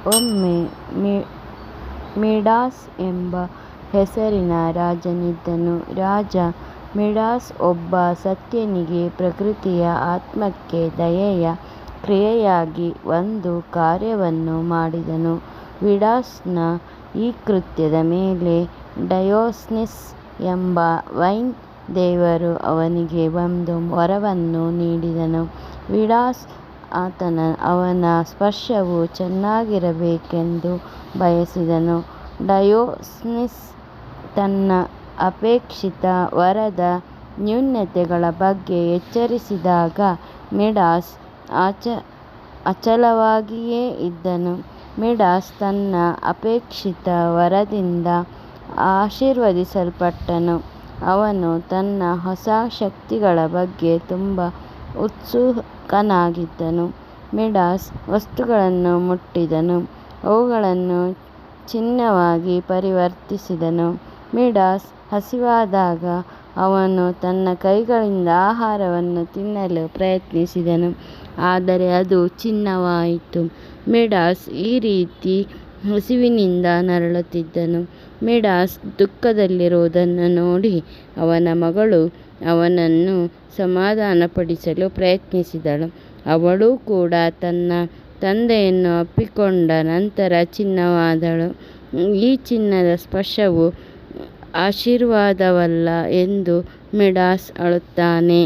ಒಮ್ಮೆ ಮಿಡಾಸ್ ಎಂಬ ಹೆಸರಿನ ರಾಜನಿದ್ದನು. ರಾಜ ಮಿಡಾಸ್ ಒಬ್ಬ ಸತ್ಯನಿಗೆ ಪ್ರಕೃತಿಯ ಆತ್ಮಕ್ಕೆ ದಯೆಯ ಕ್ರಿಯೆಯಾಗಿ ಒಂದು ಕಾರ್ಯವನ್ನು ಮಾಡಿದನು. ಮಿಡಾಸನ ಈ ಕೃತ್ಯದ ಮೇಲೆ ಡಯೋಸ್ನಿಸ್ ಎಂಬ ವೈನ್ ದೇವರು ಅವನಿಗೆ ಒಂದು ವರವನ್ನು ನೀಡಿದನು. ಮಿಡಾಸ್ ಅವನ ಸ್ಪರ್ಶವು ಚೆನ್ನಾಗಿರಬೇಕೆಂದು ಬಯಸಿದನು. ಡಯೋಸ್ನಿಸ್ ತನ್ನ ಅಪೇಕ್ಷಿತ ವರದ ನ್ಯೂನತೆಗಳ ಬಗ್ಗೆ ಎಚ್ಚರಿಸಿದಾಗ ಮಿಡಾಸ್ ಅಚಲವಾಗಿಯೇ ಇದ್ದನು. ಮಿಡಾಸ್ ತನ್ನ ಅಪೇಕ್ಷಿತ ವರದಿಂದ ಆಶೀರ್ವದಿಸಲ್ಪಟ್ಟನು. ಅವನು ತನ್ನ ಹೊಸ ಶಕ್ತಿಗಳ ಬಗ್ಗೆ ತುಂಬ ಉತ್ಸುಕನಾಗಿದ್ದನು. ಮಿಡಾಸ್ ವಸ್ತುಗಳನ್ನು ಮುಟ್ಟಿದನು, ಅವುಗಳನ್ನು ಚಿನ್ನವಾಗಿ ಪರಿವರ್ತಿಸಿದನು. ಮಿಡಾಸ್ ಹಸಿವಾದಾಗ ಅವನು ತನ್ನ ಕೈಗಳಿಂದ ಆಹಾರವನ್ನು ತಿನ್ನಲು ಪ್ರಯತ್ನಿಸಿದನು, ಆದರೆ ಅದು ಚಿನ್ನವಾಯಿತು. ಮಿಡಾಸ್ ಈ ರೀತಿ ಹಸಿವಿನಿಂದ ನರಳುತ್ತಿದ್ದನು. ಮಿಡಾಸ್ ದುಃಖದಲ್ಲಿರುವುದನ್ನು ನೋಡಿ ಅವನ ಮಗಳು ಅವನನ್ನು ಸಮಾಧಾನಪಡಿಸಲು ಪ್ರಯತ್ನಿಸಿದಳು. ಅವಳೂ ಕೂಡ ತನ್ನ ತಂದೆಯನ್ನು ಅಪ್ಪಿಕೊಂಡ ನಂತರ ಚಿನ್ನವಾದಳು. ಈ ಚಿನ್ನದ ಸ್ಪರ್ಶವು ಆಶೀರ್ವಾದವಲ್ಲ ಎಂದು ಮಿಡಾಸ್ ಅಳುತ್ತಾನೆ.